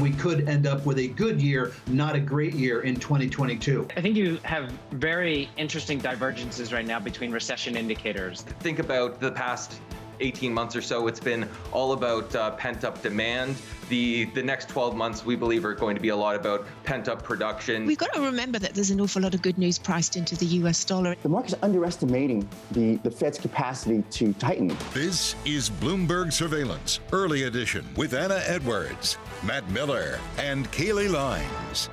we could end up with a good year, not a great year in 2022. I think you have very interesting divergences right now between recession indicators. Think about the past 18 months or so, it's been all about pent-up demand. The next 12 months, we believe, are going to be a lot about pent-up production. We've got to remember that there's an awful lot of good news priced into the US dollar. The market's underestimating the Fed's capacity to tighten. This is Bloomberg Surveillance, Early Edition, with Anna Edwards, Matt Miller, and Kailey Leinz.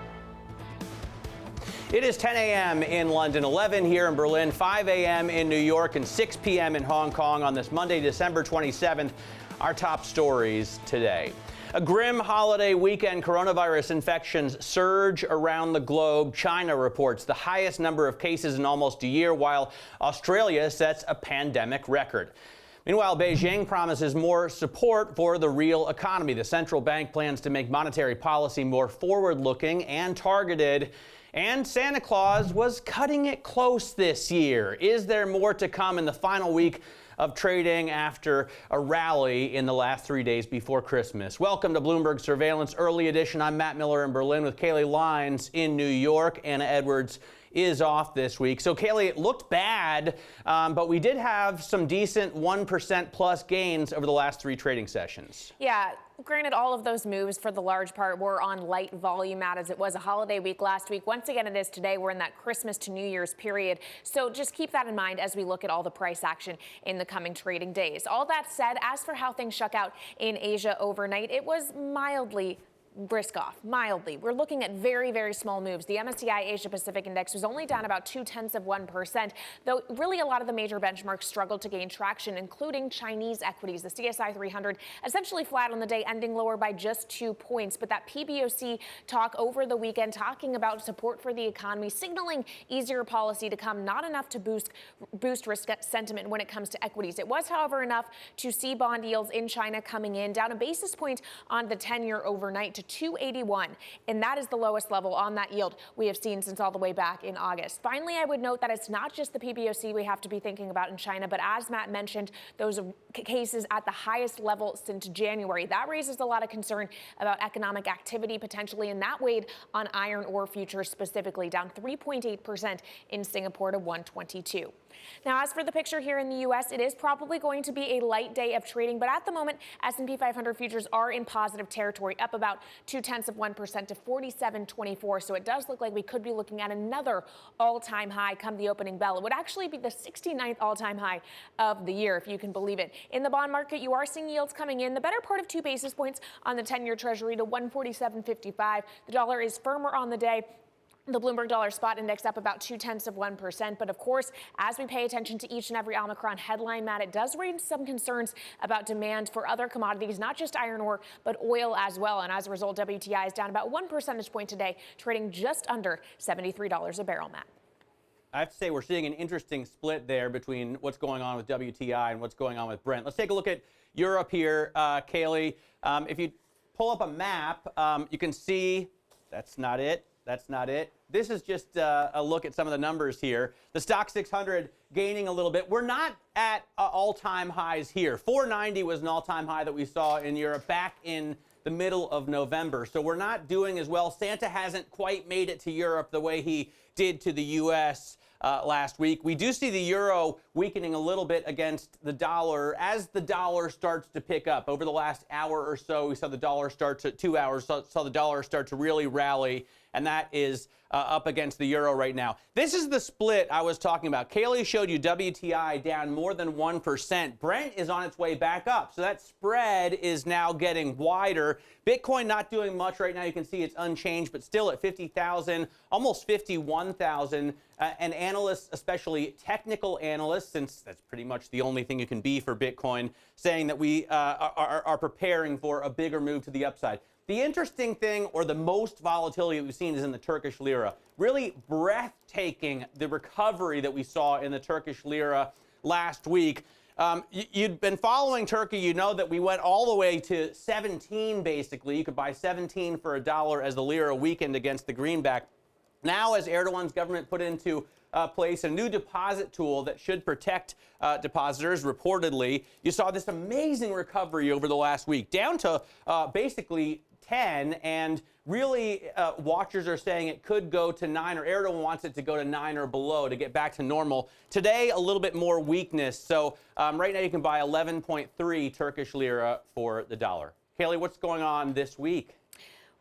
It is 10 a.m. in London, 11 here in Berlin, 5 a.m. in New York, and 6 p.m. in Hong Kong on this Monday, December 27th. Our top stories today. A grim holiday weekend. Coronavirus infections surge around the globe. China reports the highest number of cases in almost a year, while Australia sets a pandemic record. Meanwhile, Beijing promises more support for the real economy. The central bank plans to make monetary policy more forward-looking and targeted. And Santa Claus was cutting it close this year. Is there more to come in the final week of trading after a rally in the last 3 days before Christmas? Welcome to Bloomberg Surveillance Early Edition. I'm Matt Miller in Berlin with Kailey Leinz in New York. Anna Edwards is off this week. So, Kailey, it looked bad, but we did have some decent 1% plus gains over the last 3 trading sessions. Yeah. Granted, all of those moves for the large part were on light volume, Matt, as it was a holiday week last week. Once again, it is today. We're in that Christmas to New Year's period. So just keep that in mind as we look at all the price action in the coming trading days. All that said, as for how things shook out in Asia overnight, it was mildly brisk off, mildly. We're looking at very, very small moves. The MSCI Asia Pacific Index was only down about 0.2%, though really a lot of the major benchmarks struggled to gain traction, including Chinese equities. The CSI 300 essentially flat on the day, ending lower by just 2 points. But that PBOC talk over the weekend, talking about support for the economy, signaling easier policy to come, not enough to boost risk sentiment when it comes to equities. It was, however, enough to see bond yields in China coming in, down a basis point on the 10-year overnight to 281, and that is the lowest level on that yield we have seen since all the way back in August. Finally, I would note that it's not just the PBOC we have to be thinking about in China, but as Matt mentioned, those cases at the highest level since January. That raises a lot of concern about economic activity potentially, and that weighed on iron ore futures specifically, down 3.8% in Singapore to 122. Now, as for the picture here in the U.S., it is probably going to be a light day of trading, but at the moment, S&P 500 futures are in positive territory, up about 0.2% to 47.24. So it does look like we could be looking at another all-time high come the opening bell. It would actually be the 69th all-time high of the year, if you can believe it. In the bond market, you are seeing yields coming in, the better part of 2 basis points on the 10-year Treasury to 147.55. The dollar is firmer on the day. The Bloomberg Dollar Spot Index up about 0.2%. But of course, as we pay attention to each and every Omicron headline, Matt, it does raise some concerns about demand for other commodities, not just iron ore, but oil as well. And as a result, WTI is down about 1 percentage point today, trading just under $73 a barrel, Matt. I have to say we're seeing an interesting split there between what's going on with WTI and what's going on with Brent. Let's take a look at Europe here, Kailey. If you pull up a map, you can see that's not it. That's not it. This is just a look at some of the numbers here. The stock 600 gaining a little bit. We're not at all-time highs here. 490 was an all-time high that we saw in Europe back in the middle of November. So we're not doing as well. Santa hasn't quite made it to Europe the way he did to the U.S. Last week. We do see the euro weakening a little bit against the dollar as the dollar starts to pick up. Over the last hour or so, we saw the dollar start to 2 hours, saw the dollar start to really rally, and that is up against the euro right now. This is the split I was talking about. Kailey showed you WTI down more than 1%. Brent is on its way back up, so that spread is now getting wider. Bitcoin not doing much right now. You can see it's unchanged, but still at 50,000, almost 51,000. And analysts, especially technical analysts, since that's pretty much the only thing you can be for Bitcoin, saying that we are preparing for a bigger move to the upside. The interesting thing, or the most volatility that we've seen, is in the Turkish lira. Really breathtaking, the recovery that we saw in the Turkish lira last week. You'd been following Turkey. You know that we went all the way to 17, basically. You could buy 17 for $1 as the lira weakened against the greenback. Now, as Erdogan's government put into place a new deposit tool that should protect depositors, reportedly, you saw this amazing recovery over the last week, down to basically 10, and really watchers are saying it could go to 9, or Erdogan wants it to go to 9 or below to get back to normal. Today, a little bit more weakness. So right now you can buy 11.3 Turkish lira for the dollar. Kailey, what's going on this week?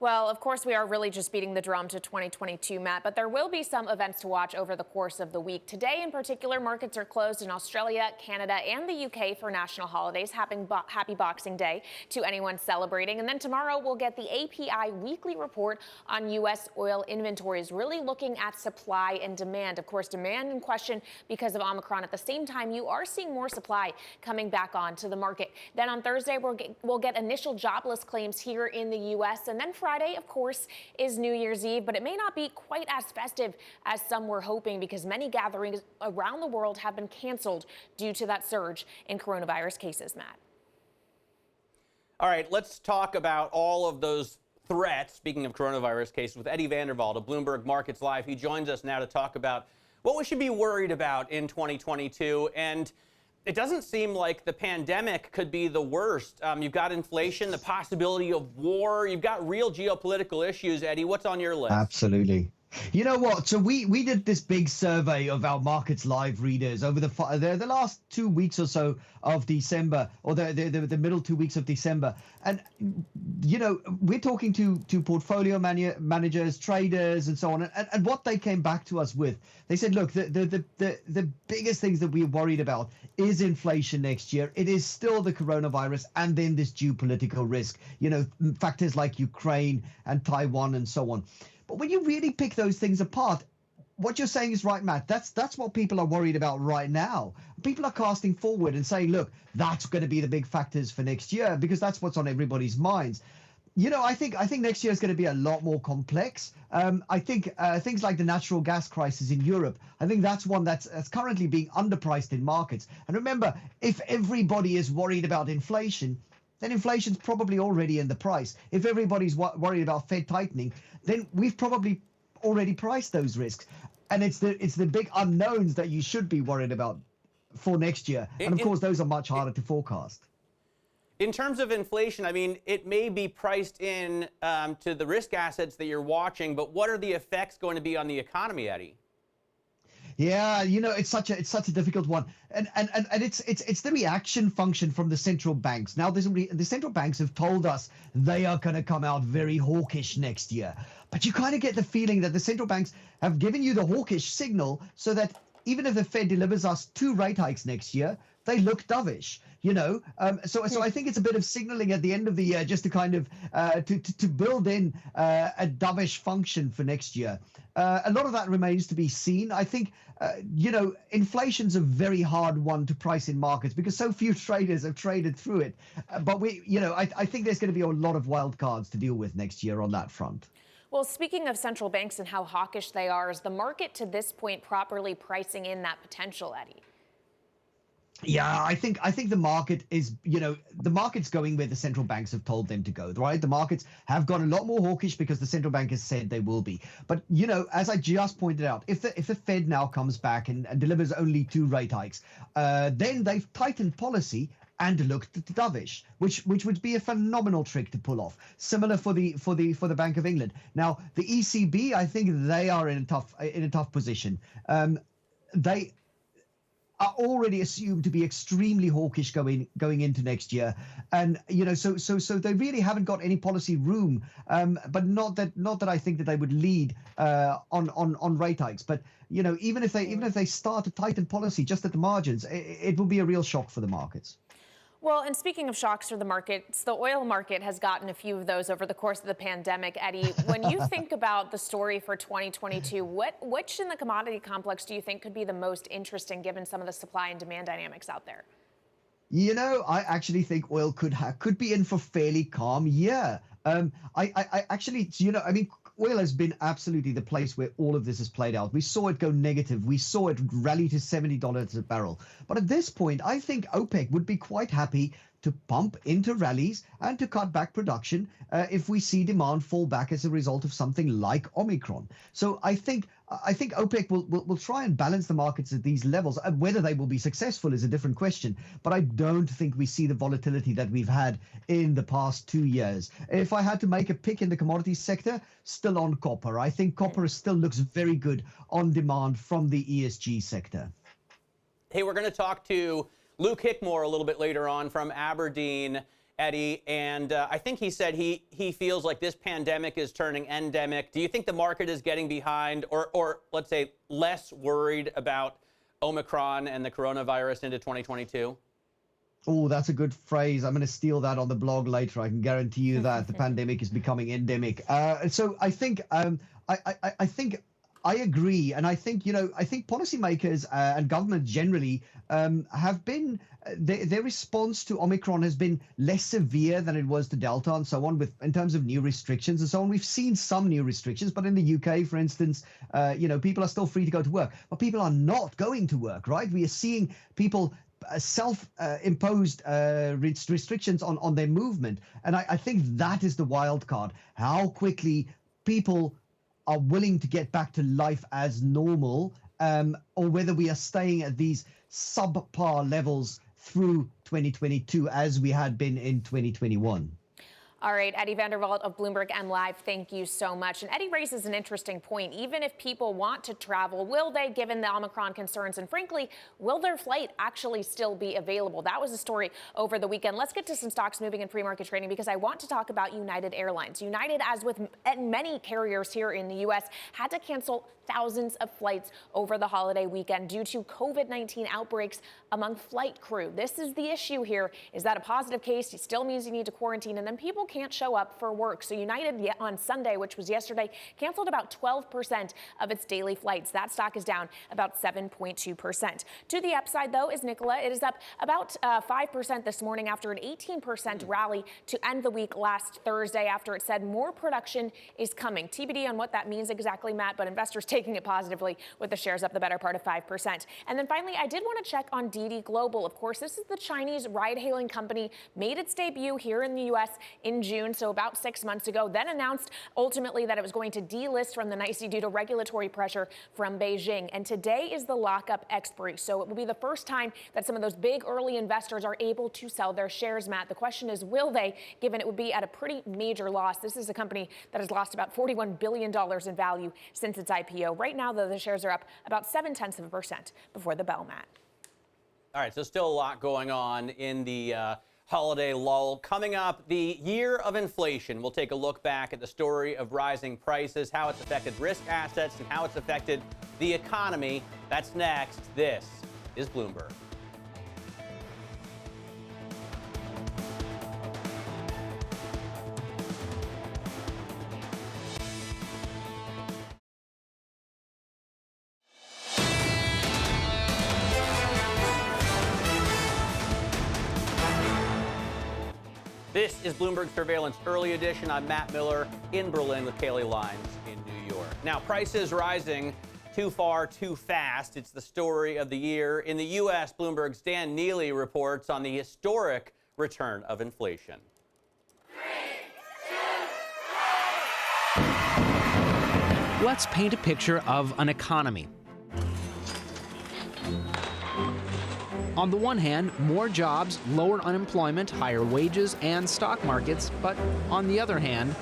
Well, of course, we are really just beating the drum to 2022, Matt, but there will be some events to watch over the course of the week. Today, in particular, markets are closed in Australia, Canada, and the UK for national holidays. Happy Boxing Day to anyone celebrating. And then tomorrow, we'll get the API weekly report on U.S. oil inventories, really looking at supply and demand. Of course, demand in question because of Omicron. At the same time, you are seeing more supply coming back onto the market. Then on Thursday, we'll get initial jobless claims here in the U.S. And then Friday, of course, is New Year's Eve, but it may not be quite as festive as some were hoping because many gatherings around the world have been canceled due to that surge in coronavirus cases, Matt. All right, let's talk about all of those threats, speaking of coronavirus cases, with Eddie Vanderwall of Bloomberg Markets Live. He joins us now to talk about what we should be worried about in 2022. And it doesn't seem like the pandemic could be the worst. You've got inflation, the possibility of war. You've got real geopolitical issues. Eddie, what's on your list? Absolutely. You know what? So we did this big survey of our Markets Live readers over the last 2 weeks or so of December, or the middle 2 weeks of December. And, you know, we're talking to portfolio managers, traders, and so on. And what they came back to us with, they said, look, the biggest things that we're worried about is inflation next year. It is still the coronavirus, and then this geopolitical risk, you know, factors like Ukraine and Taiwan and so on. But when you really pick those things apart, what you're saying is right, Matt. That's what people are worried about right now. People are casting forward and saying, look, that's going to be the big factors for next year because that's what's on everybody's minds. You know, I think next year is going to be a lot more complex. I think things like the natural gas crisis in Europe, I think that's one that's currently being underpriced in markets. And remember, if everybody is worried about inflation, then inflation's probably already in the price. If everybody's worried about Fed tightening, then we've probably already priced those risks. And it's the big unknowns that you should be worried about for next year. And of course, those are much harder to forecast. In terms of inflation, I mean, it may be priced in to the risk assets that you're watching, but what are the effects going to be on the economy, Eddie? Yeah, you know, it's such a difficult one, and it's the reaction function from the central banks. Now, the central banks have told us they are going to come out very hawkish next year, but you kind of get the feeling that the central banks have given you the hawkish signal so that even if the Fed delivers us 2 rate hikes next year, they look dovish, you know. So I think it's a bit of signaling at the end of the year just to kind of to build in a dovish function for next year. A lot of that remains to be seen. I think, you know, inflation's a very hard one to price in markets because so few traders have traded through it. But I think there's going to be a lot of wild cards to deal with next year on that front. Well, speaking of central banks and how hawkish they are, is the market to this point properly pricing in that potential, Eddie? Yeah, I think the market is, you know, the market's going where the central banks have told them to go, right? The markets have gone a lot more hawkish because the central bank has said they will be. But, you know, as I just pointed out, if the Fed now comes back and delivers only 2 rate hikes, then they've tightened policy and looked dovish, which would be a phenomenal trick to pull off. Similar for the Bank of England. Now, the ECB, I think they are in a tough position. They are already assumed to be extremely hawkish going into next year, and you know, so they really haven't got any policy room. But not that I think that they would lead on rate hikes. But you know, even if they start to tighten policy just at the margins, it will be a real shock for the markets. Well, and speaking of shocks for the markets, the oil market has gotten a few of those over the course of the pandemic. Eddie, when you think about the story for 2022, which in the commodity complex do you think could be the most interesting given some of the supply and demand dynamics out there? You know, I actually think oil could be in for fairly calm year. I actually, you know, I mean, oil has been absolutely the place where all of this has played out. We saw it go negative. We saw it rally to $70 a barrel. But at this point, I think OPEC would be quite happy to pump into rallies and to cut back production if we see demand fall back as a result of something like Omicron. So I think I think OPEC will try and balance the markets at these levels. Whether they will be successful is a different question, but I don't think we see the volatility that we've had in the past 2 years. If I had to make a pick in the commodities sector, still on copper. I think copper still looks very good on demand from the ESG sector. Hey, we're going to talk to Luke Hickmore a little bit later on from Aberdeen, Eddie, and I think he said he feels like this pandemic is turning endemic. Do you think the market is getting behind or let's say less worried about Omicron and the coronavirus into 2022? Oh, that's a good phrase. I'm going to steal that on the blog later. I can guarantee you that the pandemic is becoming endemic. So I think I think I agree, and I think I think policymakers and government generally have been their response to Omicron has been less severe than it was to Delta and so on, in terms of new restrictions and so on. We've seen some new restrictions, but in the UK, for instance, people are still free to go to work, but people are not going to work, right? We are seeing people self-imposed restrictions on their movement. And I think that is the wild card, how quickly people are willing to get back to life as normal, or whether we are staying at these subpar levels through 2022 as we had been in 2021. All right, Eddie Vanderwalt of Bloomberg M Live, thank you so much. And Eddie raises an interesting point. Even if people want to travel, will they, given the Omicron concerns? And frankly, will their flight actually still be available? That was a story over the weekend. Let's get to some stocks moving in pre-market trading because I want to talk about United Airlines. United, as with many carriers here in the U.S., had to cancel thousands of flights over the holiday weekend due to COVID-19 outbreaks among flight crew. This is the issue here, is that a positive case still means you need to quarantine, and then people can't show up for work. So United on Sunday, which was yesterday, canceled about 12% of its daily flights. That stock is down about 7.2%. To the upside, though, is Nikola. It is up about 5% this morning after an 18% rally to end the week last Thursday after it said more production is coming. TBD on what that means exactly, Matt, but investors taking it positively with the shares up the better part of 5%. And then finally, I did want to check on DiDi Global. Of course, this is the Chinese ride-hailing company, made its debut here in the U.S. in June, so about 6 months ago, then announced ultimately that it was going to delist from the NYSE due to regulatory pressure from Beijing. And today is the lockup expiry, so it will be the first time that some of those big early investors are able to sell their shares, Matt. The question is, will they, given it would be at a pretty major loss? This is a company that has lost about $41 billion in value since its IPO. Right now, though, the shares are up about 0.7% before the bell, Matt. All right, so still a lot going on in the holiday lull. Coming up, the year of inflation. We'll take a look back at the story of rising prices, how it's affected risk assets, and how it's affected the economy. That's next. This is Bloomberg. This is Bloomberg Surveillance Early Edition. I'm Matt Miller in Berlin with Kailey Leinz in New York. Now, prices rising too far, too fast. It's the story of the year. In the U.S., Bloomberg's Dan Neely reports on the historic return of inflation. 3, 2, 1. Let's paint a picture of an economy. On the one hand, more jobs, lower unemployment, higher wages, and stock markets. But on the other hand,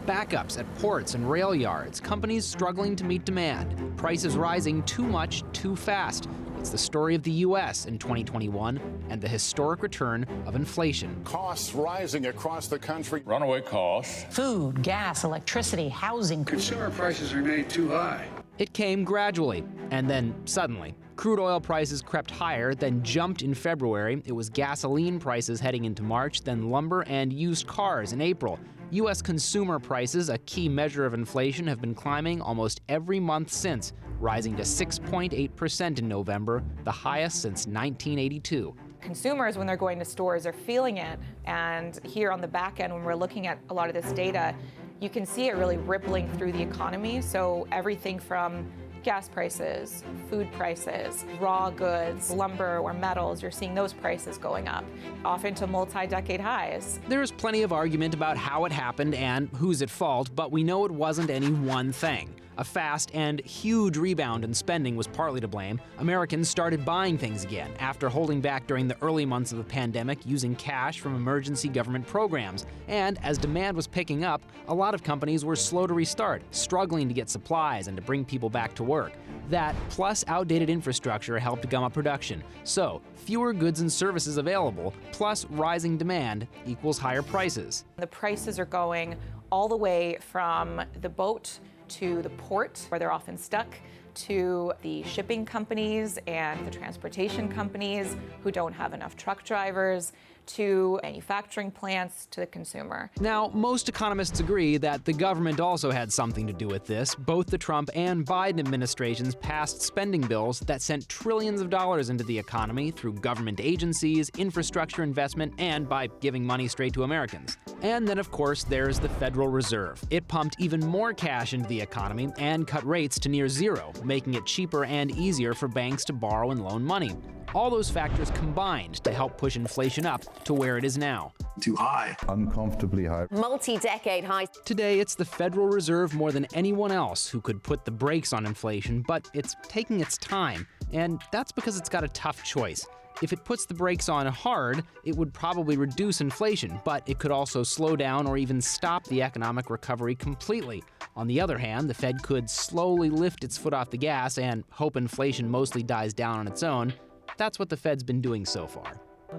backups at ports and rail yards, companies struggling to meet demand, prices rising too much, too fast. It's the story of the U.S. in 2021 and the historic return of inflation. Costs rising across the country. Runaway costs. Food, gas, electricity, housing. Consumer prices remain too high. It came gradually, and then suddenly. Crude oil prices crept higher, then jumped in February. It was gasoline prices heading into March, then lumber and used cars in April. U.S. consumer prices, a key measure of inflation, have been climbing almost every month since, rising to 6.8% in November, the highest since 1982. Consumers, when they're going to stores, are feeling it. And here on the back end, when we're looking at a lot of this data, you can see it really rippling through the economy. So everything from gas prices, food prices, raw goods, lumber or metals, you're seeing those prices going up, often to multi-decade highs. There's plenty of argument about how it happened and who's at fault, but we know it wasn't any one thing. A fast and huge rebound in spending was partly to blame. Americans started buying things again after holding back during the early months of the pandemic using cash from emergency government programs. And as demand was picking up, a lot of companies were slow to restart, struggling to get supplies and to bring people back to work. That, plus outdated infrastructure, helped gum up production. So, fewer goods and services available, plus rising demand, equals higher prices. The prices are going all the way from the boat to the port, where they're often stuck, to the shipping companies and the transportation companies who don't have enough truck drivers, to manufacturing plants, to the consumer. Now, most economists agree that the government also had something to do with this. Both the Trump and Biden administrations passed spending bills that sent trillions of dollars into the economy through government agencies, infrastructure investment, and by giving money straight to Americans. And then, of course, there's the Federal Reserve. It pumped even more cash into the economy and cut rates to near zero, making it cheaper and easier for banks to borrow and loan money. All those factors combined to help push inflation up to where it is now. Too high. Uncomfortably high. Multi-decade highs. Today, it's the Federal Reserve more than anyone else who could put the brakes on inflation, but it's taking its time, and that's because it's got a tough choice. If it puts the brakes on hard, it would probably reduce inflation, but it could also slow down or even stop the economic recovery completely. On the other hand, the Fed could slowly lift its foot off the gas and hope inflation mostly dies down on its own. That's what the Fed's been doing so far.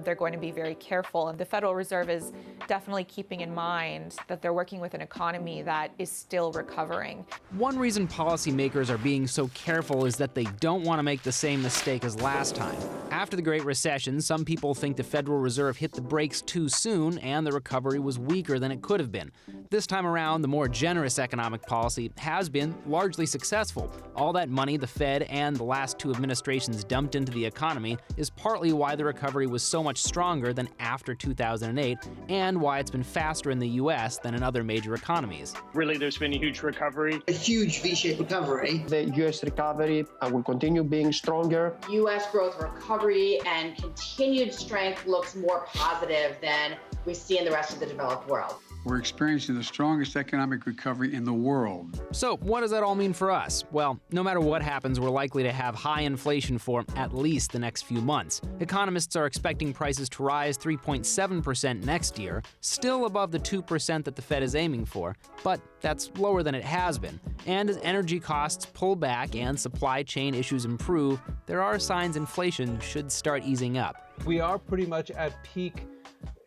They're going to be very careful, and the Federal Reserve is definitely keeping in mind that they're working with an economy that is still recovering. One reason policymakers are being so careful is that they don't want to make the same mistake as last time. After the Great Recession, some people think the Federal Reserve hit the brakes too soon and the recovery was weaker than it could have been. This time around, the more generous economic policy has been largely successful. All that money the Fed and the last two administrations dumped into the economy is partly why the recovery was so much stronger than after 2008, and why it's been faster in the U.S. than in other major economies. Really, there's been a huge recovery. A huge V-shaped recovery. The U.S. recovery will continue being stronger. U.S. growth recovery and continued strength looks more positive than we see in the rest of the developed world. We're experiencing the strongest economic recovery in the world. So what does that all mean for us? Well, no matter what happens, we're likely to have high inflation for at least the next few months. Economists are expecting prices to rise 3.7% next year, still above the 2% that the Fed is aiming for, but that's lower than it has been. And as energy costs pull back and supply chain issues improve, there are signs inflation should start easing up. We are pretty much at peak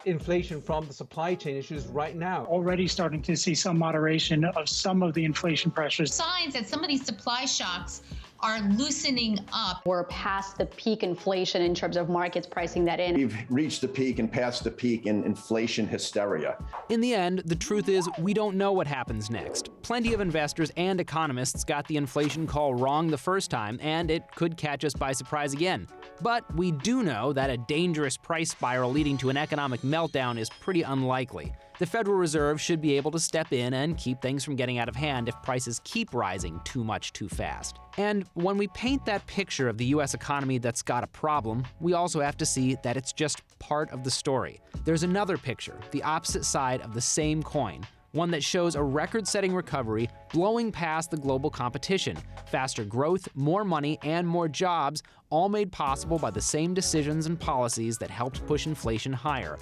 inflation from the supply chain issues right now. Already starting to see some moderation of some of the inflation pressures. Signs that some of these supply shocks are loosening up. We're past the peak inflation in terms of markets pricing that in. We've reached the peak and past the peak in inflation hysteria. In the end, the truth is we don't know what happens next. Plenty of investors and economists got the inflation call wrong the first time, and it could catch us by surprise again. But we do know that a dangerous price spiral leading to an economic meltdown is pretty unlikely. The Federal Reserve should be able to step in and keep things from getting out of hand if prices keep rising too much too fast. And when we paint that picture of the U.S. economy that's got a problem, we also have to see that it's just part of the story. There's another picture, the opposite side of the same coin, one that shows a record-setting recovery blowing past the global competition. Faster growth, more money, and more jobs, all made possible by the same decisions and policies that helped push inflation higher.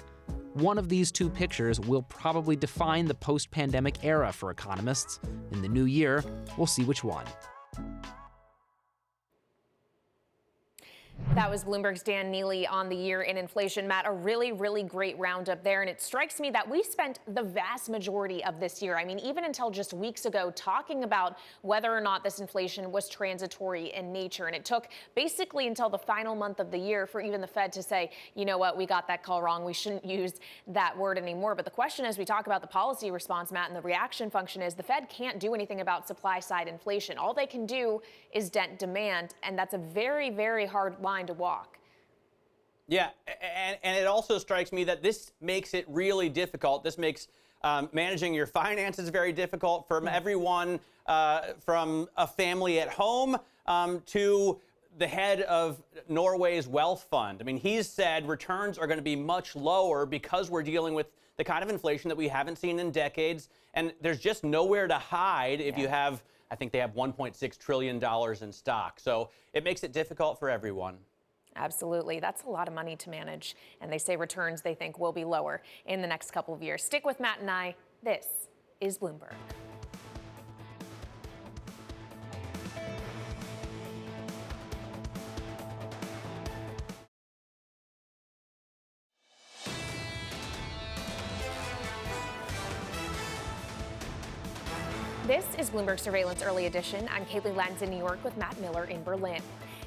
One of these two pictures will probably define the post-pandemic era for economists. In the new year, we'll see which one. That was Bloomberg's Dan Neely on the year in inflation. Matt, a really, really great roundup there. And it strikes me that we spent the vast majority of this year, I mean, even until just weeks ago, talking about whether or not this inflation was transitory in nature. And it took basically until the final month of the year for even the Fed to say, you know what, we got that call wrong. We shouldn't use that word anymore. But the question as we talk about the policy response, Matt, and the reaction function is the Fed can't do anything about supply side inflation. All they can do is dent demand. And that's a very, very hard line to walk. Yeah, and it also strikes me that this makes it really difficult. This makes managing your finances very difficult from everyone, from a family at home to the head of Norway's wealth fund. I mean, he's said returns are going to be much lower because we're dealing with the kind of inflation that we haven't seen in decades, and there's just nowhere to hide if you have I think they have $1.6 trillion in stock. So it makes it difficult for everyone. Absolutely. That's a lot of money to manage. And they say returns they think will be lower in the next couple of years. Stick with Matt and I. This is Bloomberg. This is Bloomberg Surveillance Early Edition. I'm Kailey Leinz in New York with Matt Miller in Berlin.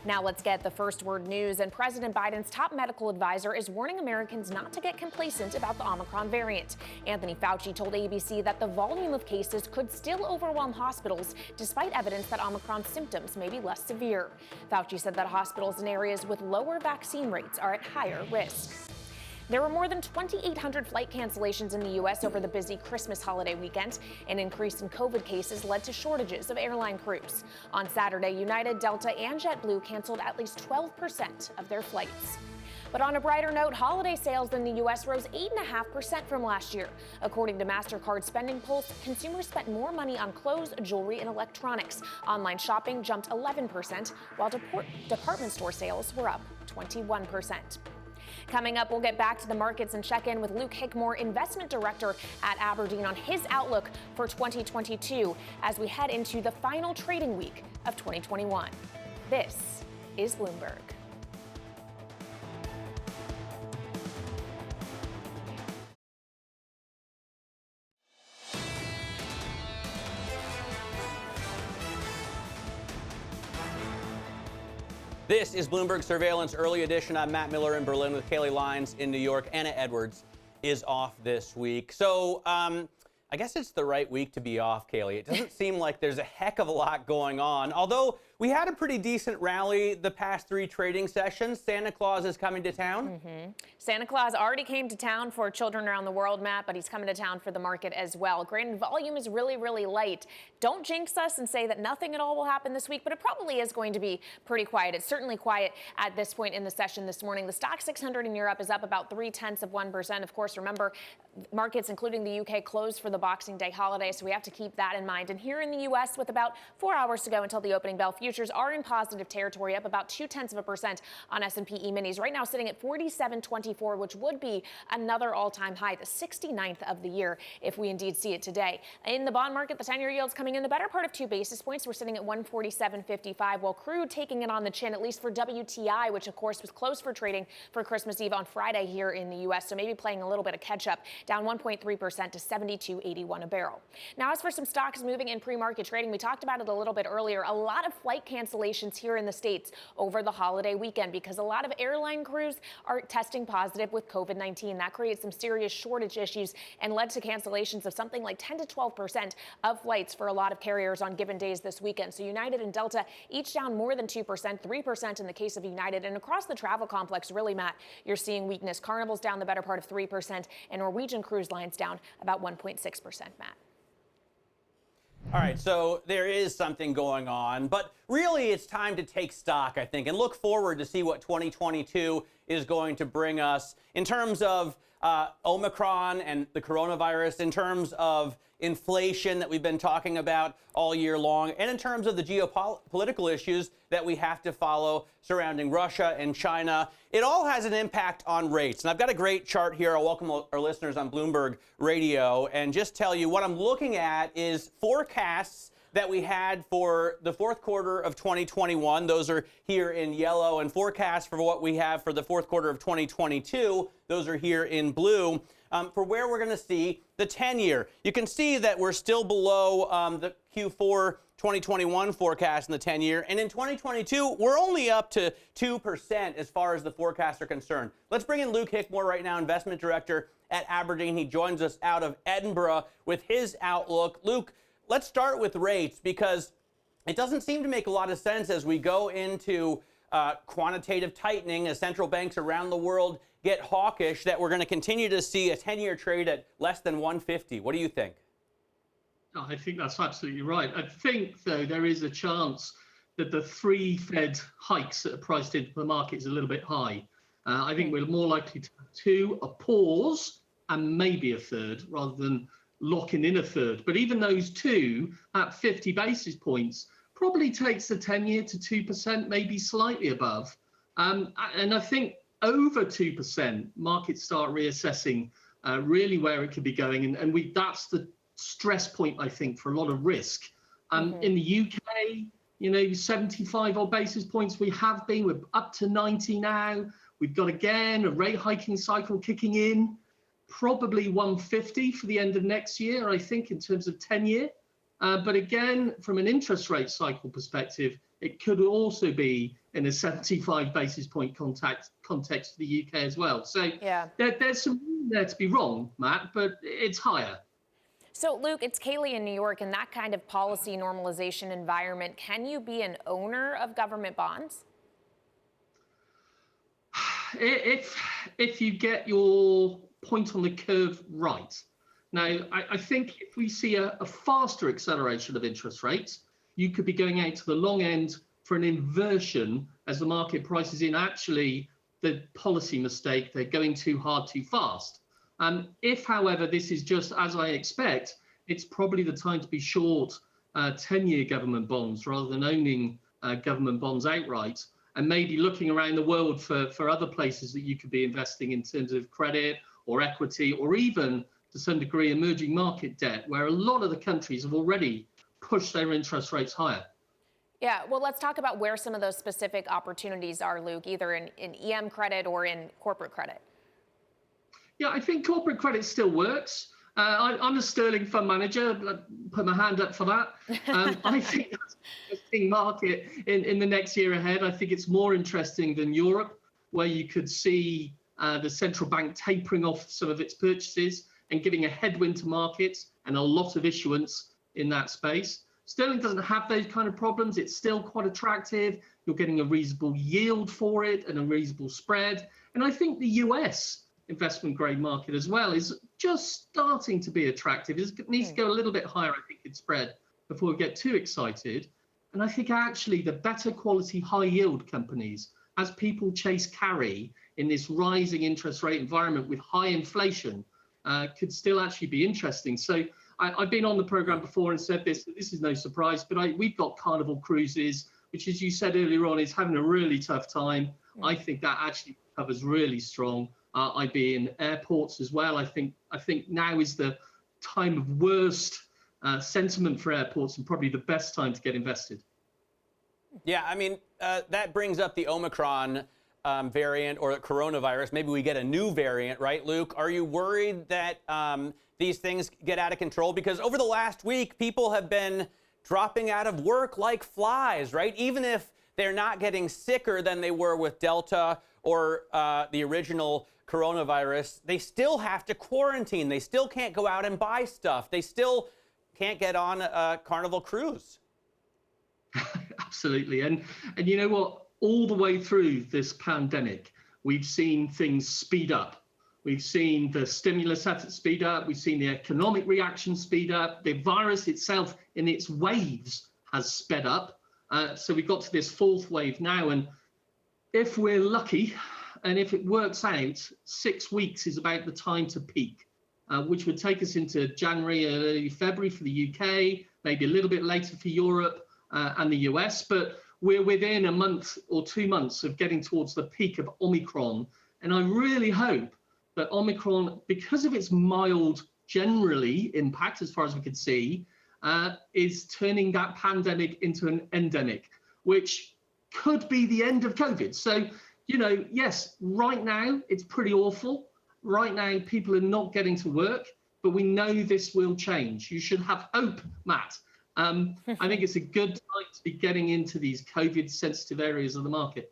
Now let's get the first word news. And President Biden's top medical advisor is warning Americans not to get complacent about the Omicron variant. Anthony Fauci told ABC that the volume of cases could still overwhelm hospitals despite evidence that Omicron symptoms may be less severe. Fauci said that hospitals in areas with lower vaccine rates are at higher risk. There were more than 2,800 flight cancellations in the U.S. over the busy Christmas holiday weekend. An increase in COVID cases led to shortages of airline crews. On Saturday, United, Delta, and JetBlue canceled at least 12% of their flights. But on a brighter note, holiday sales in the U.S. rose 8.5% from last year. According to MasterCard Spending Pulse, consumers spent more money on clothes, jewelry, and electronics. Online shopping jumped 11%, while department store sales were up 21%. Coming up, we'll get back to the markets and check in with Luke Hickmore, investment director at Aberdeen, on his outlook for 2022 as we head into the final trading week of 2021. This is Bloomberg. This is Bloomberg Surveillance Early Edition. I'm Matt Miller in Berlin with Kailey Leinz in New York. Anna Edwards is off this week. So I guess it's the right week to be off, Kailey. It doesn't seem like there's a heck of a lot going on, although we had a pretty decent rally the past 3 trading sessions. Santa Claus is coming to town. Santa Claus already came to town for children around the world, Matt, but he's coming to town for the market as well. Granted, volume is really, really light. Don't jinx us and say that nothing at all will happen this week, but it probably is going to be pretty quiet. It's certainly quiet at this point in the session this morning. The stock 600 in Europe is up about 0.3%. Of course, remember, markets, including the UK, closed for the Boxing Day holiday, so we have to keep that in mind. And here in the U.S., with about 4 hours to go until the opening bell, futures are in positive territory, up about 0.2% on S&P E-minis. Right now sitting at 47.24, which would be another all-time high, the 69th of the year, if we indeed see it today. In the bond market, the 10-year yield's coming in the better part of 2 basis points. We're sitting at 147.55, while crude taking it on the chin, at least for WTI, which of course was closed for trading for Christmas Eve on Friday here in the U.S., so maybe playing a little bit of catch-up, down 1.3% to 72.81 a barrel. Now, as for some stocks moving in pre-market trading, we talked about it a little bit earlier. A lot of flight cancellations here in the States over the holiday weekend because a lot of airline crews are testing positive with COVID-19. That creates some serious shortage issues and led to cancellations of something like 10 to 12% of flights for a lot of carriers on given days this weekend. So United and Delta each down more than 2%, 3% in the case of United. And across the travel complex, really, Matt, you're seeing weakness. Carnival's down the better part of 3%, and Norwegian Cruise Line's down about 1.6%, Matt. All right, so there is something going on, but really it's time to take stock, I think, and look forward to see what 2022 is going to bring us in terms of Omicron and the coronavirus, in terms of inflation that we've been talking about all year long, and in terms of the geopolitical issues that we have to follow surrounding Russia and China. It all has an impact on rates. And I've got a great chart here. I'll welcome our listeners on Bloomberg Radio and just tell you what I'm looking at is forecasts that we had for the fourth quarter of 2021. Those are here in yellow, and forecasts for what we have for the fourth quarter of 2022. Those are here in blue. For where we're going to see the 10-year. You can see that we're still below the Q4 2021 forecast in the 10-year. And in 2022, we're only up to 2% as far as the forecasts are concerned. Let's bring in Luke Hickmore right now, investment director at Aberdeen. He joins us out of Edinburgh with his outlook. Luke, let's start with rates because it doesn't seem to make a lot of sense as we go into quantitative tightening as central banks around the world get hawkish that we're going to continue to see a 10-year trade at less than 150. What do you think? No, I think that's absolutely right. I think, though, there is a chance that the 3 Fed hikes that are priced into the market is a little bit high. I think we're more likely to have 2, a pause, and maybe a third, rather than locking in a third. But even those two at 50 basis points probably takes the 10-year to 2%, maybe slightly above. And I think over 2%, markets start reassessing really where it could be going. And that's the stress point, I think, for a lot of risk. In the UK, 75 odd basis points we're up to 90 now. We've got, again, a rate hiking cycle kicking in, probably 150 for the end of next year, I think, in terms of 10-year. But again, from an interest rate cycle perspective, it could also be in a 75 basis point context for the UK as well. So there's some room there to be wrong, Matt, but it's higher. So, Luke, it's Kailey in New York. In that kind of policy normalization environment, can you be an owner of government bonds? If you get your point on the curve right. Now, I think if we see a faster acceleration of interest rates, you could be going out to the long end for an inversion as the market prices in actually the policy mistake, they're going too hard too fast. If, however, this is just as I expect, it's probably the time to be short 10-year government bonds rather than owning government bonds outright, and maybe looking around the world for other places that you could be investing in terms of credit or equity, or even to some degree emerging market debt, where a lot of the countries have already pushed their interest rates higher. Yeah, well, let's talk about where some of those specific opportunities are, Luke, either in EM credit or in corporate credit. Yeah, I think corporate credit still works. I'm a sterling fund manager. Put my hand up for that. I think that's an interesting market in the next year ahead. I think it's more interesting than Europe, where you could see the central bank tapering off some of its purchases and giving a headwind to markets and a lot of issuance in that space. Sterling doesn't have those kind of problems. It's still quite attractive. You're getting a reasonable yield for it and a reasonable spread. And I think the US investment grade market as well is just starting to be attractive. It needs to go a little bit higher, I think, in spread before we get too excited. And I think actually the better quality high yield companies, as people chase carry in this rising interest rate environment with high inflation, could still actually be interesting. So I've been on the program before and said this is no surprise, but we've got Carnival Cruises, which, as you said earlier on, is having a really tough time. I think that actually covers really strong. I'd be in airports as well. I think now is the time of worst sentiment for airports and probably the best time to get invested. Yeah, I mean, that brings up the Omicron variant or coronavirus. Maybe we get a new variant, right, Luke? Are you worried that these things get out of control? Because over the last week, people have been dropping out of work like flies, right? Even if they're not getting sicker than they were with Delta or the original coronavirus, they still have to quarantine. They still can't go out and buy stuff. They still can't get on a Carnival cruise. Absolutely. And you know what? All the way through this pandemic, we've seen things speed up. We've seen the stimulus efforts speed up. We've seen the economic reaction speed up. The virus itself in its waves has sped up. So we've got to this fourth wave now. And if we're lucky, and if it works out, 6 weeks is about the time to peak, which would take us into January, early February for the UK, maybe a little bit later for Europe and the US. But we're within a month or 2 months of getting towards the peak of Omicron. And I really hope that Omicron, because of its mild generally impact, as far as we could see, is turning that pandemic into an endemic, which could be the end of COVID. So, yes, right now it's pretty awful. Right now people are not getting to work, but we know this will change. You should have hope, Matt. I think it's a good time to be getting into these COVID sensitive areas of the market.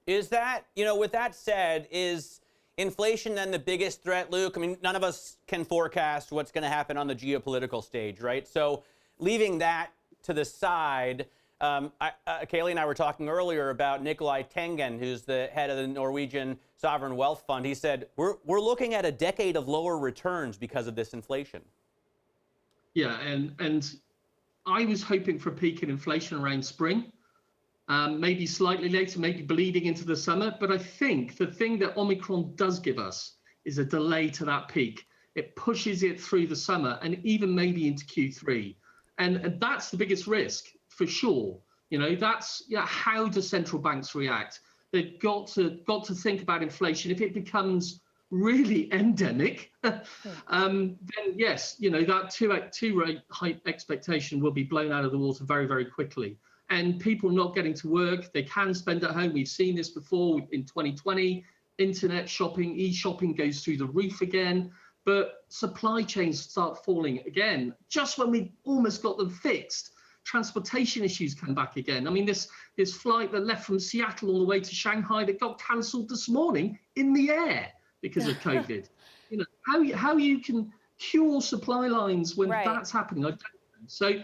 Is that, with that said, is inflation then the biggest threat, Luke? I mean, none of us can forecast what's going to happen on the geopolitical stage, right? So leaving that to the side, Kailey and I were talking earlier about Nikolai Tengen, who's the head of the Norwegian Sovereign Wealth Fund. He said, we're looking at a decade of lower returns because of this inflation. Yeah, and I was hoping for a peak in inflation around spring, maybe slightly later, maybe bleeding into the summer. But I think the thing that Omicron does give us is a delay to that peak. it pushes it through the summer and even maybe into Q3. And that's the biggest risk for sure. You know, that's how do central banks react? They've got to think about inflation. If it becomes really endemic, then yes, you know, that two rate hike expectation will be blown out of the water very, very quickly. And people not getting to work, they can spend at home. We've seen this before in 2020. Internet shopping, e-shopping goes through the roof again. But supply chains start falling again. Just when we almost got them fixed, transportation issues come back again. I mean, this flight that left from Seattle all the way to Shanghai that got cancelled this morning in the air because of COVID. You know, how you can cure supply lines when that's happening, I don't know. So,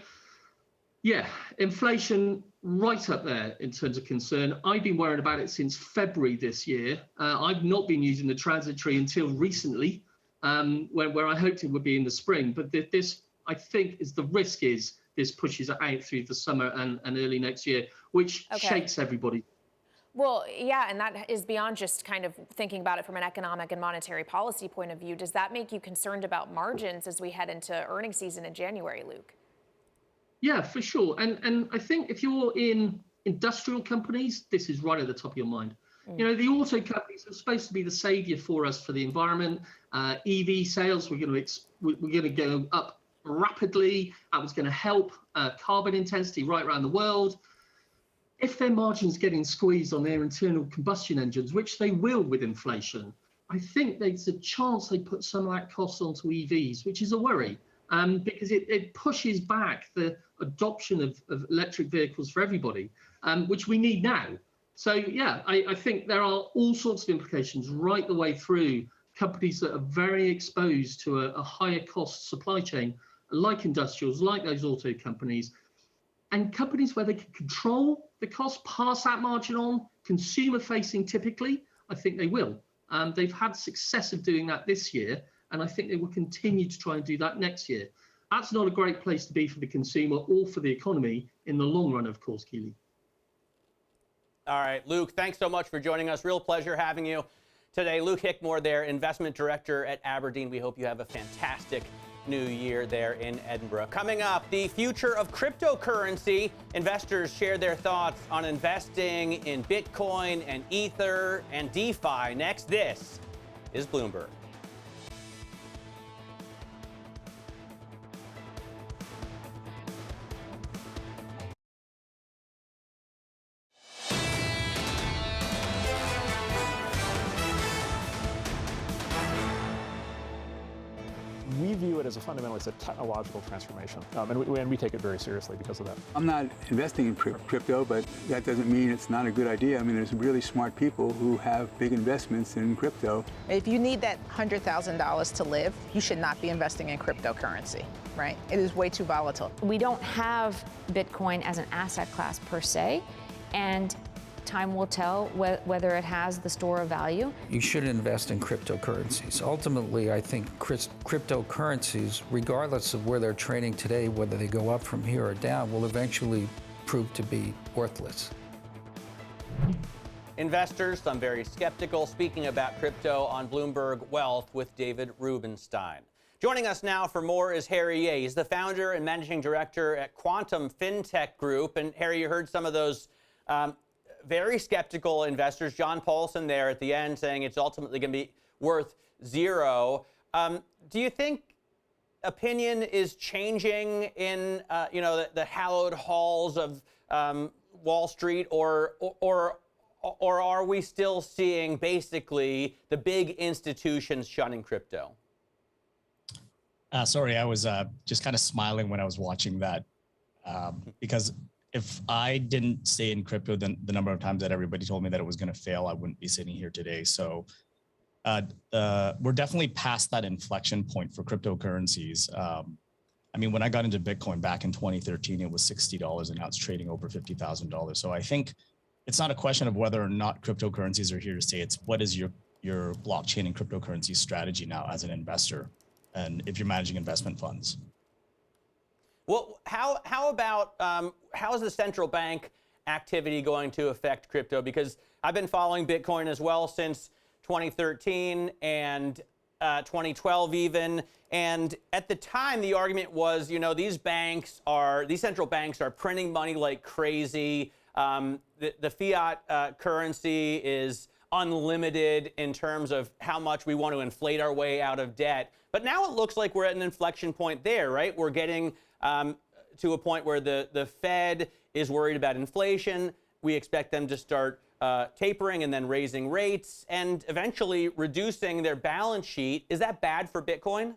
yeah, inflation right up there in terms of concern. I've been worried about it since February this year. I've not been using the transitory until recently, where I hoped it would be in the spring. But this, I think, is the risk is this pushes it out through the summer and early next year, which shakes everybody. Well, yeah, and that is beyond just kind of thinking about it from an economic and monetary policy point of view. Does that make you concerned about margins as we head into earnings season in January, Luke? Yeah, for sure. And I think if you're in industrial companies, this is right at the top of your mind. You know, the auto companies are supposed to be the savior for us for the environment. EV sales, we're going to go up rapidly. That was going to help carbon intensity right around the world. If their margins getting squeezed on their internal combustion engines, which they will with inflation, I think there's a chance they put some of that cost onto EVs, which is a worry. Because it pushes back the adoption of electric vehicles for everybody, which we need now. So, yeah, I think there are all sorts of implications right the way through companies that are very exposed to a higher cost supply chain, like industrials, like those auto companies, and companies where they can control the cost, pass that margin on, consumer facing typically, I think they will. They've had success of doing that this year, and I think they will continue to try and do that next year. That's not a great place to be for the consumer or for the economy in the long run, of course, Keeley. All right, Luke, thanks so much for joining us. Real pleasure having you today. Luke Hickmore there, investment director at Aberdeen. We hope you have a fantastic new year there in Edinburgh. Coming up, the future of cryptocurrency. Investors share their thoughts on investing in Bitcoin and Ether and DeFi. Next, this is Bloomberg. We view it as fundamentally a technological transformation, and we take it very seriously because of that. I'm not investing in crypto, but that doesn't mean it's not a good idea. I mean, there's really smart people who have big investments in crypto. If you need that $100,000 to live, you should not be investing in cryptocurrency, right? It is way too volatile. We don't have Bitcoin as an asset class per se, and time will tell whether it has the store of value. You should invest in cryptocurrencies. Ultimately, I think cryptocurrencies, regardless of where they're trading today, whether they go up from here or down, will eventually prove to be worthless. Investors, some very skeptical, speaking about crypto on Bloomberg Wealth with David Rubenstein. Joining us now for more is Harry Yeh. He's the founder and managing director at Quantum Fintech Group. And Harry, you heard some of those very skeptical investors. John Paulson there at the end saying it's ultimately going to be worth zero. Do you think opinion is changing in the hallowed halls of Wall Street, or are we still seeing basically the big institutions shunning crypto? Sorry, I was just kind of smiling when I was watching that because if I didn't stay in crypto, then the number of times that everybody told me that it was going to fail, I wouldn't be sitting here today. So we're definitely past that inflection point for cryptocurrencies. I mean, when I got into Bitcoin back in 2013, it was $60 and now it's trading over $50,000. So I think it's not a question of whether or not cryptocurrencies are here to stay. It's what is your blockchain and cryptocurrency strategy now as an investor, and if you're managing investment funds. Well, how about how is the central bank activity going to affect crypto? Because I've been following Bitcoin as well since 2013, and 2012 even. And at the time, the argument was, these central banks are printing money like crazy. The fiat currency is unlimited in terms of how much we want to inflate our way out of debt. But now it looks like we're at an inflection point there, right? We're getting to a point where the Fed is worried about inflation. We expect them to start tapering and then raising rates and eventually reducing their balance sheet. Is that bad for Bitcoin?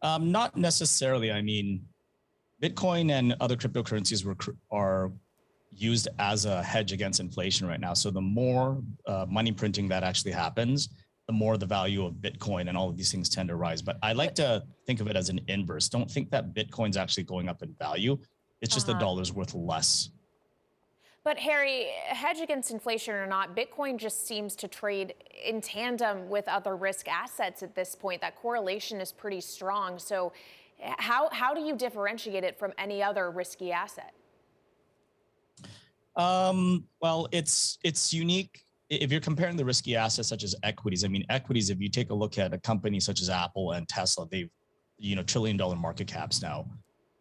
Not necessarily. I mean, Bitcoin and other cryptocurrencies are used as a hedge against inflation right now. So the more money printing that actually happens, the more the value of Bitcoin and all of these things tend to rise. But I like to think of it as an inverse. Don't think that Bitcoin's actually going up in value. It's just the dollar's worth less. But Harry, hedge against inflation or not, Bitcoin just seems to trade in tandem with other risk assets at this point. That correlation is pretty strong. So how do you differentiate it from any other risky asset? Well, it's unique. If you're comparing the risky assets such as equities, I mean, equities, if you take a look at a company such as Apple and Tesla, they've, $1 trillion market caps now.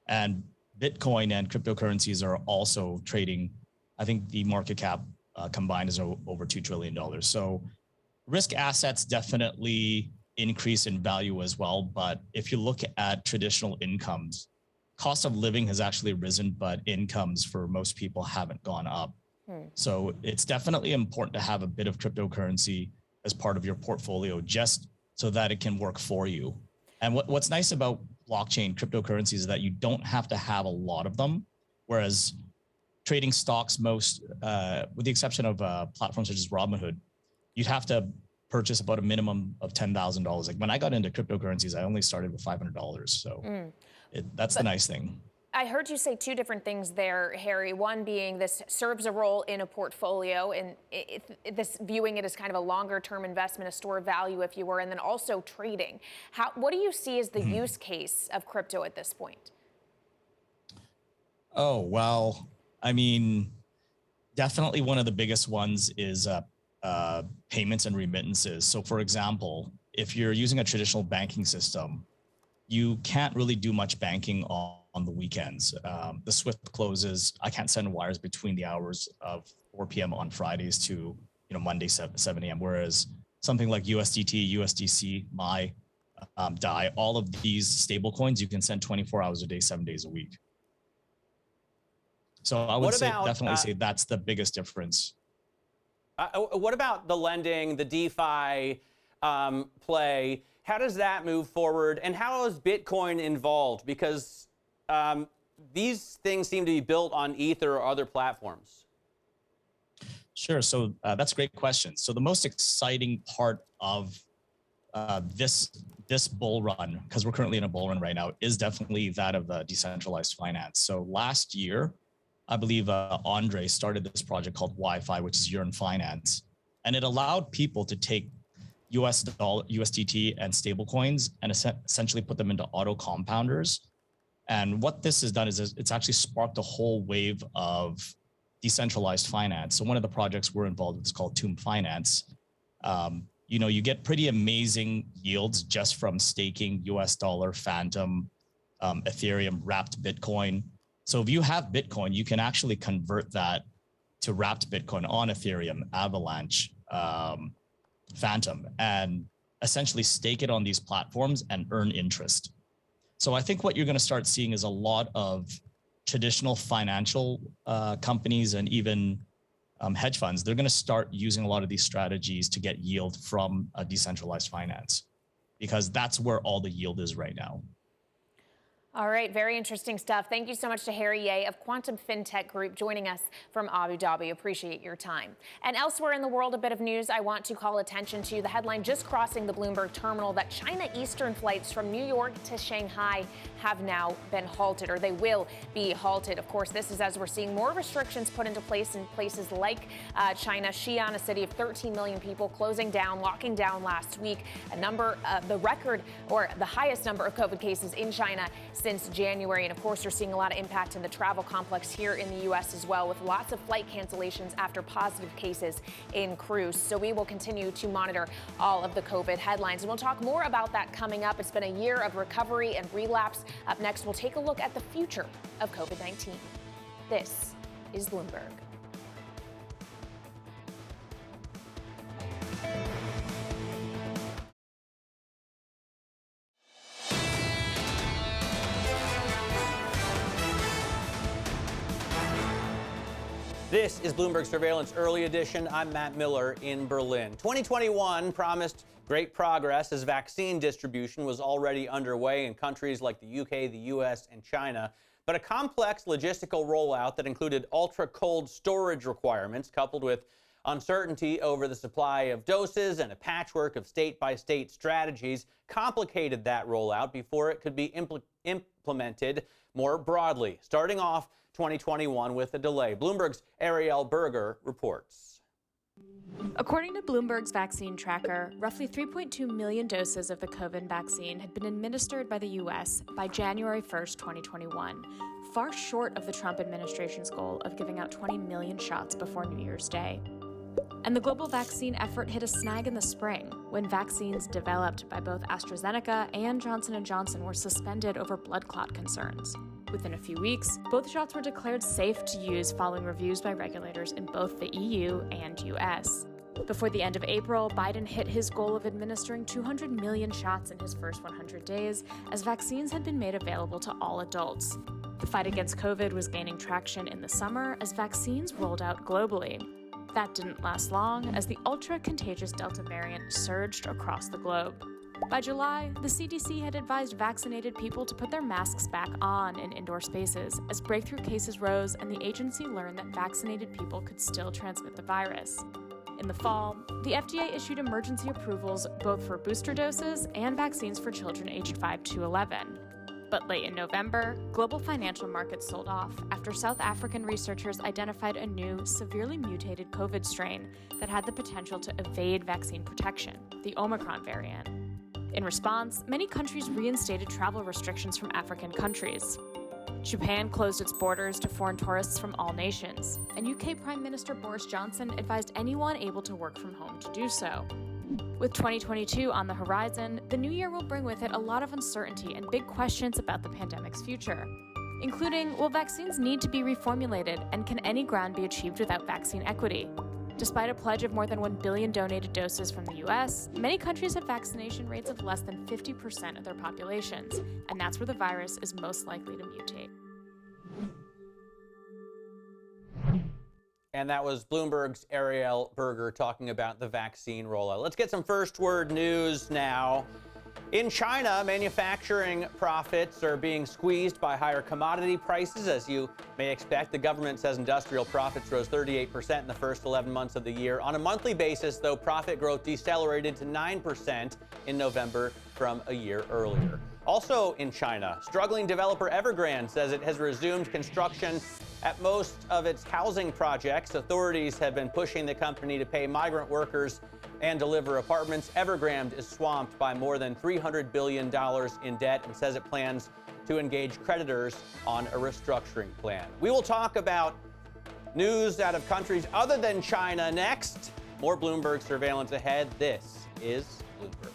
And Bitcoin and cryptocurrencies are also trading. I think the market cap combined is over $2 trillion. So risk assets definitely increase in value as well. But if you look at traditional incomes, cost of living has actually risen, but incomes for most people haven't gone up. So it's definitely important to have a bit of cryptocurrency as part of your portfolio, just so that it can work for you. And what's nice about blockchain cryptocurrencies is that you don't have to have a lot of them, whereas trading stocks, with the exception of platforms such as Robinhood, you'd have to purchase about a minimum of $10,000. Like when I got into cryptocurrencies, I only started with $500. So that's the nice thing. I heard you say two different things there, Harry. One being this serves a role in a portfolio and this viewing it as kind of a longer term investment, a store of value, if you were, and then also trading. What do you see as the use case of crypto at this point? Oh, well, I mean, definitely one of the biggest ones is payments and remittances. So for example, if you're using a traditional banking system, you can't really do much banking on the weekends. The SWIFT closes. I can't send wires between the hours of 4 p.m. on Fridays to Monday 7 a.m. Whereas something like USDT, USDC, DAI, all of these stable coins, you can send 24 hours a day, 7 days a week. So I would definitely say that's the biggest difference. What about the lending, the DeFi play? How does that move forward? And how is Bitcoin involved? Because these things seem to be built on Ether or other platforms. Sure. So that's a great question. So the most exciting part of this bull run, because we're currently in a bull run right now, is definitely that of decentralized finance. So last year, I believe Andre started this project called Wi-Fi, which is Yearn Finance, and it allowed people to take USDT and stablecoins and essentially put them into auto compounders. And what this has done is it's actually sparked a whole wave of decentralized finance. So one of the projects we're involved with is called Tomb Finance. You get pretty amazing yields just from staking US dollar, Phantom, Ethereum, wrapped Bitcoin. So if you have Bitcoin, you can actually convert that to wrapped Bitcoin on Ethereum, Avalanche, Phantom, and essentially stake it on these platforms and earn interest. So I think what you're going to start seeing is a lot of traditional financial companies and even hedge funds. They're going to start using a lot of these strategies to get yield from a decentralized finance, because that's where all the yield is right now. All right, very interesting stuff. Thank you so much to Harry Ye of Quantum Fintech Group joining us from Abu Dhabi. Appreciate your time. And elsewhere in the world, a bit of news I want to call attention to. The headline just crossing the Bloomberg terminal that China Eastern flights from New York to Shanghai have now been halted, or they will be halted. Of course, this is as we're seeing more restrictions put into place in places like China. Xi'an, a city of 13 million people, closing down, locking down last week. The highest number of COVID cases in China since January. And of course, you're seeing a lot of impact in the travel complex here in the U.S. as well, with lots of flight cancellations after positive cases in cruise. So we will continue to monitor all of the COVID headlines. And we'll talk more about that coming up. It's been a year of recovery and relapse. Up next, we'll take a look at the future of COVID-19. This is Bloomberg. This is Bloomberg Surveillance Early Edition. I'm Matt Miller in Berlin. 2021 promised great progress as vaccine distribution was already underway in countries like the UK, the US, and China. But a complex logistical rollout that included ultra-cold storage requirements coupled with uncertainty over the supply of doses and a patchwork of state-by-state strategies complicated that rollout before it could be implemented more broadly, starting off 2021 with a delay. Bloomberg's Ariel Berger reports. According to Bloomberg's vaccine tracker, roughly 3.2 million doses of the COVID vaccine had been administered by the U.S. by January 1st, 2021, far short of the Trump administration's goal of giving out 20 million shots before New Year's Day. And the global vaccine effort hit a snag in the spring when vaccines developed by both AstraZeneca and Johnson & Johnson were suspended over blood clot concerns. Within a few weeks, both shots were declared safe to use following reviews by regulators in both the EU and US. Before the end of April, Biden hit his goal of administering 200 million shots in his first 100 days, as vaccines had been made available to all adults. The fight against COVID was gaining traction in the summer as vaccines rolled out globally. That didn't last long, as the ultra-contagious Delta variant surged across the globe. By July, the CDC had advised vaccinated people to put their masks back on in indoor spaces as breakthrough cases rose and the agency learned that vaccinated people could still transmit the virus. In the fall, the FDA issued emergency approvals both for booster doses and vaccines for children aged 5 to 11. But late in November, global financial markets sold off after South African researchers identified a new, severely mutated COVID strain that had the potential to evade vaccine protection, the Omicron variant. In response, many countries reinstated travel restrictions from African countries. Japan closed its borders to foreign tourists from all nations, and UK Prime Minister Boris Johnson advised anyone able to work from home to do so. With 2022 on the horizon, the new year will bring with it a lot of uncertainty and big questions about the pandemic's future, including, will vaccines need to be reformulated, and can any ground be achieved without vaccine equity? Despite a pledge of more than 1 billion donated doses from the U.S., many countries have vaccination rates of less than 50% of their populations, and that's where the virus is most likely to mutate. And that was Bloomberg's Ariel Berger talking about the vaccine rollout. Let's get some first word news now. In China, manufacturing profits are being squeezed by higher commodity prices. As you may expect, the government says industrial profits rose 38% in the first 11 months of the year. On a monthly basis, though, profit growth decelerated to 9% in November from a year earlier. Also in China, struggling developer Evergrande says it has resumed construction at most of its housing projects. Authorities have been pushing the company to pay migrant workers and deliver apartments. Evergrande is swamped by more than $300 billion in debt and says it plans to engage creditors on a restructuring plan. We will talk about news out of countries other than China next. More Bloomberg surveillance ahead. This is Bloomberg.